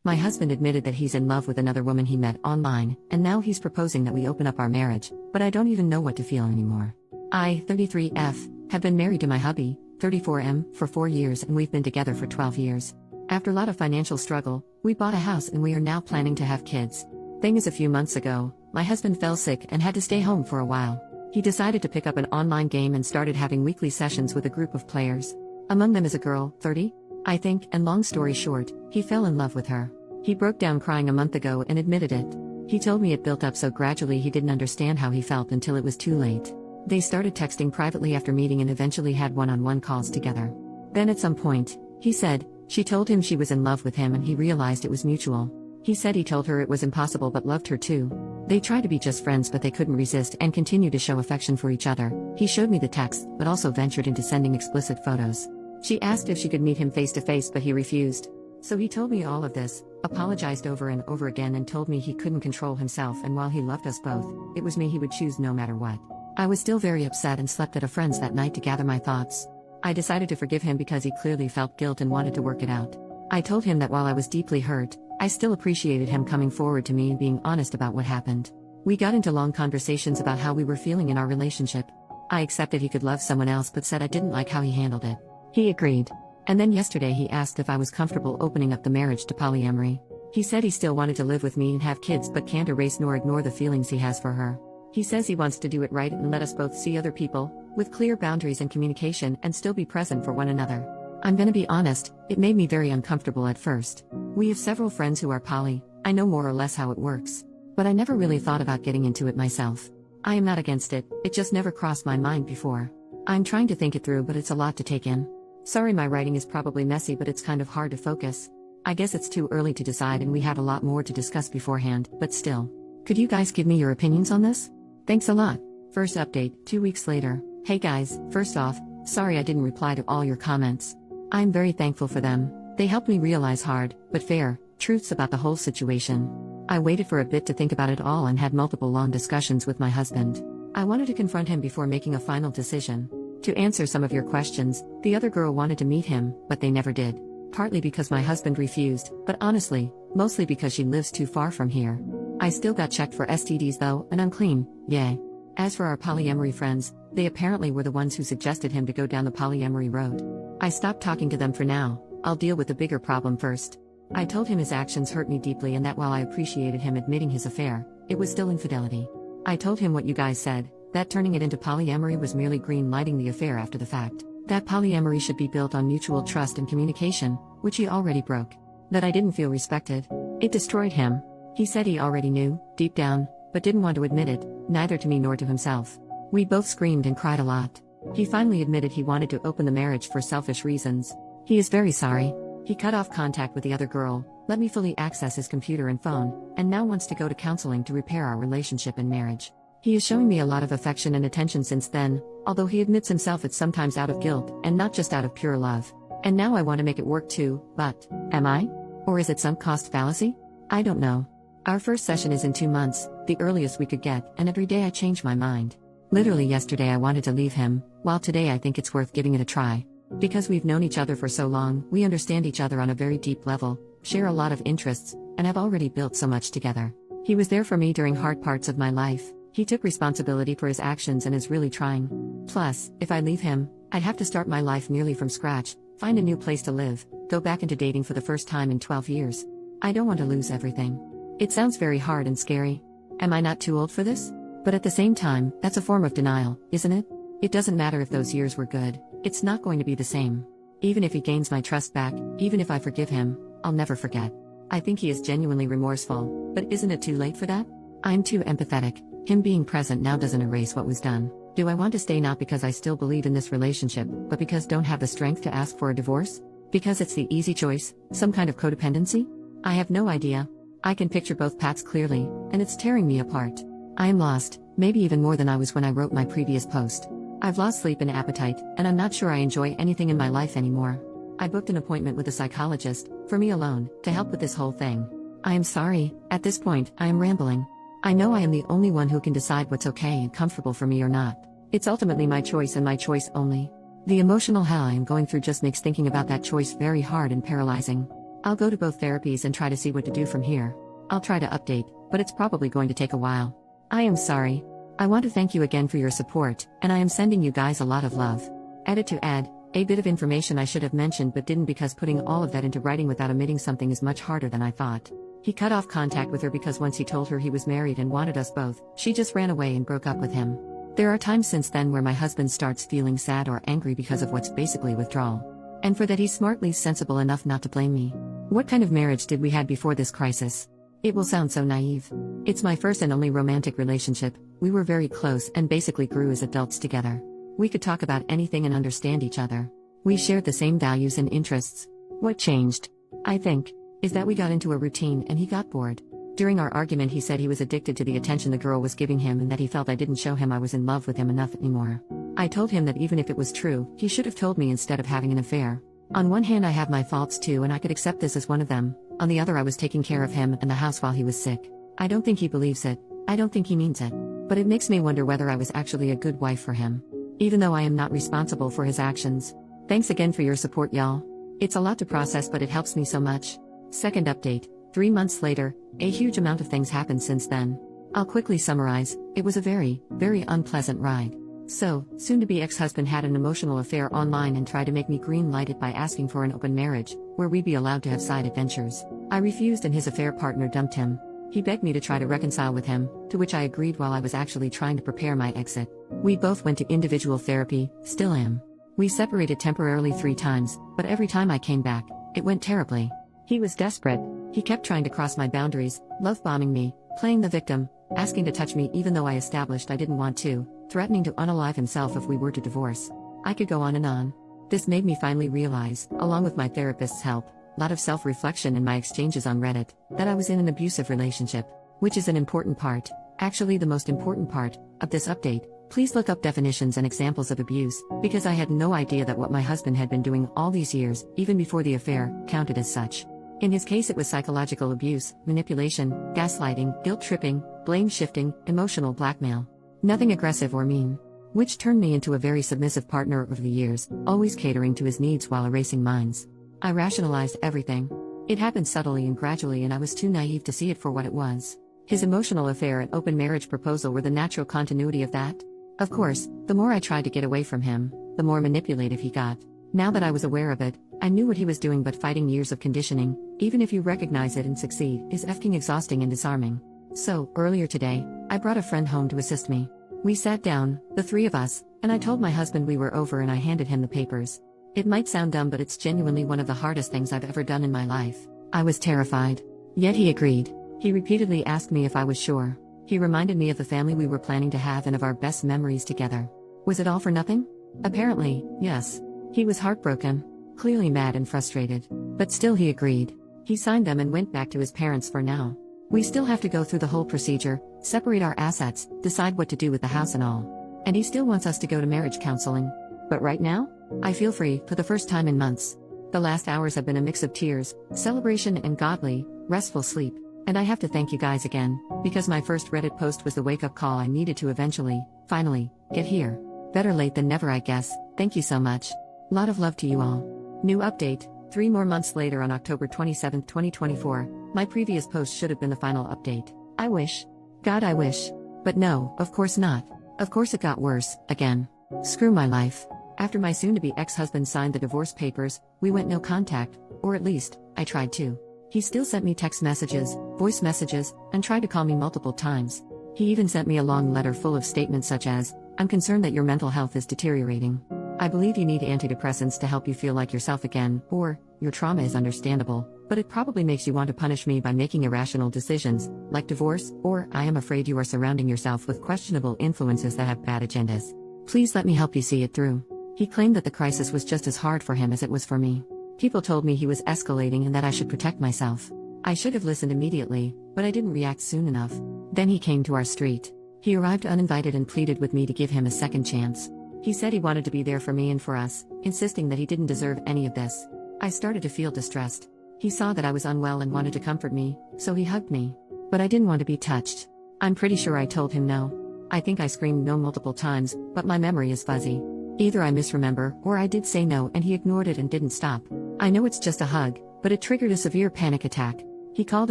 My husband admitted that he's in love with another woman he met online, and now he's proposing that we open up our marriage, but I don't even know what to feel anymore. I, 33F, have been married to my hubby, 34M, for 4 years, and we've been together for 12 years. After a lot of financial struggle, we bought a house and we are now planning to have kids. Thing is, a few months ago, my husband fell sick and had to stay home for a while. He decided to pick up an online game and started having weekly sessions with a group of players. Among them is a girl, 30, I think, and long story short, he fell in love with her. He broke down crying a month ago and admitted it. He told me it built up so gradually he didn't understand how he felt until it was too late. They started texting privately after meeting and eventually had one-on-one calls together. Then at some point, he said, she told him she was in love with him and he realized it was mutual. He said he told her it was impossible but loved her too. They tried to be just friends but they couldn't resist and continued to show affection for each other. He showed me the text but also ventured into sending explicit photos. She asked if she could meet him face to face but he refused. So he told me all of this, apologized over and over again and told me he couldn't control himself, and while he loved us both, it was me he would choose no matter what. I was still very upset and slept at a friend's that night to gather my thoughts. I decided to forgive him because he clearly felt guilt and wanted to work it out. I told him that while I was deeply hurt, I still appreciated him coming forward to me and being honest about what happened. We got into long conversations about how we were feeling in our relationship. I accepted he could love someone else but said I didn't like how he handled it. He agreed. And then yesterday he asked if I was comfortable opening up the marriage to polyamory. He said he still wanted to live with me and have kids but can't erase nor ignore the feelings he has for her. He says he wants to do it right and let us both see other people, with clear boundaries and communication, and still be present for one another. I'm gonna be honest, it made me very uncomfortable at first. We have several friends who are poly, I know more or less how it works. But I never really thought about getting into it myself. I am not against it, it just never crossed my mind before. I'm trying to think it through but it's a lot to take in. Sorry my writing is probably messy but it's kind of hard to focus. I guess it's too early to decide and we have a lot more to discuss beforehand, but still. Could you guys give me your opinions on this? Thanks a lot. First update, 2 weeks later. Hey guys, first off, sorry I didn't reply to all your comments. I'm very thankful for them. They helped me realize hard, but fair, truths about the whole situation. I waited for a bit to think about it all and had multiple long discussions with my husband. I wanted to confront him before making a final decision. To answer some of your questions, the other girl wanted to meet him, but they never did. Partly because my husband refused, but honestly, mostly because she lives too far from here. I still got checked for STDs though, and I'm clean, yay. As for our polyamory friends, they apparently were the ones who suggested him to go down the polyamory road. I stopped talking to them for now, I'll deal with the bigger problem first. I told him his actions hurt me deeply and that while I appreciated him admitting his affair, it was still infidelity. I told him what you guys said, that turning it into polyamory was merely green-lighting the affair after the fact. That polyamory should be built on mutual trust and communication, which he already broke. That I didn't feel respected. It destroyed him. He said he already knew, deep down, but didn't want to admit it, neither to me nor to himself. We both screamed and cried a lot. He finally admitted he wanted to open the marriage for selfish reasons. He is very sorry. He cut off contact with the other girl, let me fully access his computer and phone, and now wants to go to counseling to repair our relationship and marriage. He is showing me a lot of affection and attention since then, although he admits himself it's sometimes out of guilt, and not just out of pure love. And now I want to make it work too, but, am I? Or is it sunk cost fallacy? I don't know. Our first session is in 2 months, the earliest we could get, and every day I change my mind. Literally yesterday I wanted to leave him, while today I think it's worth giving it a try. Because we've known each other for so long, we understand each other on a very deep level, share a lot of interests, and have already built so much together. He was there for me during hard parts of my life. He took responsibility for his actions and is really trying. Plus, if I leave him, I'd have to start my life nearly from scratch, find a new place to live, go back into dating for the first time in 12 years. I don't want to lose everything. It sounds very hard and scary. Am I not too old for this? But at the same time, that's a form of denial, isn't it? It doesn't matter if those years were good, it's not going to be the same. Even if he gains my trust back, even if I forgive him, I'll never forget. I think he is genuinely remorseful, but isn't it too late for that? I'm too empathetic. Him being present now doesn't erase what was done. Do I want to stay not because I still believe in this relationship, but because don't have the strength to ask for a divorce? Because it's the easy choice, some kind of codependency? I have no idea. I can picture both paths clearly, and it's tearing me apart. I am lost, maybe even more than I was when I wrote my previous post. I've lost sleep and appetite, and I'm not sure I enjoy anything in my life anymore. I booked an appointment with a psychologist, for me alone, to help with this whole thing. I am sorry, at this point, I am rambling. I know I am the only one who can decide what's okay and comfortable for me or not. It's ultimately my choice and my choice only. The emotional hell I am going through just makes thinking about that choice very hard and paralyzing. I'll go to both therapies and try to see what to do from here. I'll try to update, but it's probably going to take a while. I am sorry. I want to thank you again for your support, and I am sending you guys a lot of love. Edit to add, a bit of information I should have mentioned but didn't because putting all of that into writing without omitting something is much harder than I thought. He cut off contact with her because once he told her he was married and wanted us both, she just ran away and broke up with him. There are times since then where my husband starts feeling sad or angry because of what's basically withdrawal. And for that he's smartly sensible enough not to blame me. What kind of marriage did we had before this crisis? It will sound so naive. It's my first and only romantic relationship. We were very close and basically grew as adults together. We could talk about anything and understand each other. We shared the same values and interests. What changed, I think, is that we got into a routine and he got bored. During our argument he said he was addicted to the attention the girl was giving him and that he felt I didn't show him I was in love with him enough anymore. I told him that even if it was true, he should have told me instead of having an affair. On one hand I have my faults too and I could accept this as one of them, on the other I was taking care of him and the house while he was sick. I don't think he believes it, I don't think he means it. But it makes me wonder whether I was actually a good wife for him. Even though I am not responsible for his actions. Thanks again for your support y'all. It's a lot to process but it helps me so much. Second update, 3 months later, a huge amount of things happened since then. I'll quickly summarize, it was a very, very unpleasant ride. So, soon-to-be ex-husband had an emotional affair online and tried to make me green-light it by asking for an open marriage, where we'd be allowed to have side adventures. I refused and his affair partner dumped him. He begged me to try to reconcile with him, to which I agreed while I was actually trying to prepare my exit. We both went to individual therapy, still am. We separated temporarily 3 times, but every time I came back, it went terribly. He was desperate. He kept trying to cross my boundaries, love-bombing me, playing the victim, asking to touch me even though I established I didn't want to, threatening to unalive himself if we were to divorce. I could go on and on. This made me finally realize, along with my therapist's help, a lot of self-reflection in my exchanges on Reddit, that I was in an abusive relationship, which is an important part, actually the most important part, of this update. Please look up definitions and examples of abuse, because I had no idea that what my husband had been doing all these years, even before the affair, counted as such. In his case it was psychological abuse, manipulation, gaslighting, guilt-tripping, blame-shifting, emotional blackmail. Nothing aggressive or mean. Which turned me into a very submissive partner over the years, always catering to his needs while erasing mine. I rationalized everything. It happened subtly and gradually and I was too naive to see it for what it was. His emotional affair and open marriage proposal were the natural continuity of that. Of course, the more I tried to get away from him, the more manipulative he got. Now that I was aware of it, I knew what he was doing, but fighting years of conditioning, even if you recognize it and succeed, is effing exhausting and disarming. So, earlier today, I brought a friend home to assist me. We sat down, the 3 of us, and I told my husband we were over and I handed him the papers. It might sound dumb but it's genuinely one of the hardest things I've ever done in my life. I was terrified. Yet he agreed. He repeatedly asked me if I was sure. He reminded me of the family we were planning to have and of our best memories together. Was it all for nothing? Apparently, yes. He was heartbroken, clearly mad and frustrated. But still he agreed. He signed them and went back to his parents for now. We still have to go through the whole procedure, separate our assets, decide what to do with the house and all. And he still wants us to go to marriage counseling. But right now, I feel free, for the first time in months. The last hours have been a mix of tears, celebration and godly, restful sleep. And I have to thank you guys again, because my first Reddit post was the wake-up call I needed to eventually, finally, get here. Better late than never I guess. Thank you so much. Lot of love to you all. New update, 3 more months later on October 27, 2024, my previous post should have been the final update. I wish. God I wish. But no, of course not. Of course it got worse, again. Screw my life. After my soon-to-be ex-husband signed the divorce papers, we went no contact, or at least, I tried to. He still sent me text messages, voice messages, and tried to call me multiple times. He even sent me a long letter full of statements such as, "I'm concerned that your mental health is deteriorating. I believe you need antidepressants to help you feel like yourself again," or, "Your trauma is understandable, but it probably makes you want to punish me by making irrational decisions, like divorce," or, "I am afraid you are surrounding yourself with questionable influences that have bad agendas. Please let me help you see it through." He claimed that the crisis was just as hard for him as it was for me. People told me he was escalating and that I should protect myself. I should have listened immediately, but I didn't react soon enough. Then he came to our street. He arrived uninvited and pleaded with me to give him a second chance. He said he wanted to be there for me and for us, insisting that he didn't deserve any of this. I started to feel distressed. He saw that I was unwell and wanted to comfort me, so he hugged me. But I didn't want to be touched. I'm pretty sure I told him no. I think I screamed no multiple times, but my memory is fuzzy. Either I misremember, or I did say no and he ignored it and didn't stop. I know it's just a hug, but it triggered a severe panic attack. He called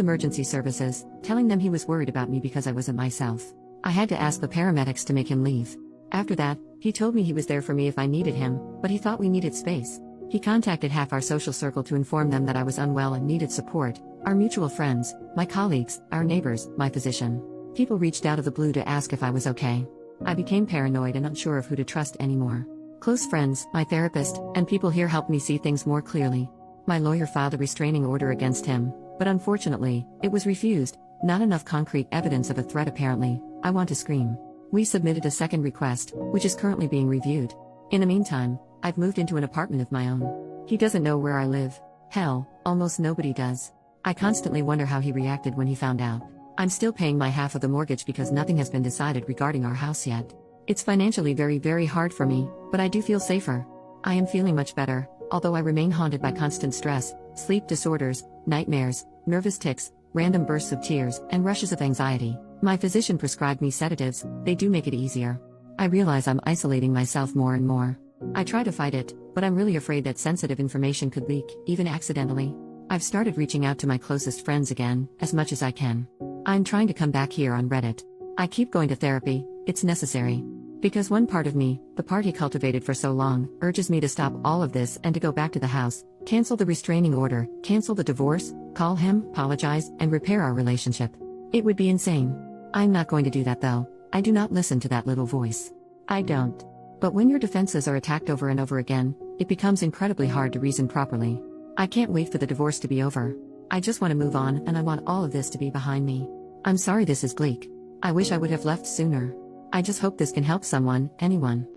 emergency services, telling them he was worried about me because I wasn't myself. I had to ask the paramedics to make him leave. After that, he told me he was there for me if I needed him, but he thought we needed space. He contacted half our social circle to inform them that I was unwell and needed support: our mutual friends, my colleagues, our neighbors, my physician. People reached out of the blue to ask if I was okay. I became paranoid and unsure of who to trust anymore. Close friends, my therapist, and people here helped me see things more clearly. My lawyer filed a restraining order against him, but unfortunately, it was refused. Not enough concrete evidence of a threat apparently. I want to scream. We submitted a second request, which is currently being reviewed. In the meantime, I've moved into an apartment of my own. He doesn't know where I live. Hell, almost nobody does. I constantly wonder how he reacted when he found out. I'm still paying my half of the mortgage because nothing has been decided regarding our house yet. It's financially very hard for me, but I do feel safer. I am feeling much better, although I remain haunted by constant stress, sleep disorders, nightmares, nervous tics, random bursts of tears, and rushes of anxiety. My physician prescribed me sedatives. They do make it easier. I realize I'm isolating myself more and more. I try to fight it, but I'm really afraid that sensitive information could leak, even accidentally. I've started reaching out to my closest friends again, as much as I can. I'm trying to come back here on Reddit. I keep going to therapy, it's necessary. Because one part of me, the part he cultivated for so long, urges me to stop all of this and to go back to the house, cancel the restraining order, cancel the divorce, call him, apologize, and repair our relationship. It would be insane. I'm not going to do that though. I do not listen to that little voice. I don't. But when your defenses are attacked over and over again, it becomes incredibly hard to reason properly. I can't wait for the divorce to be over. I just want to move on and I want all of this to be behind me. I'm sorry this is bleak. I wish I would have left sooner. I just hope this can help someone, anyone.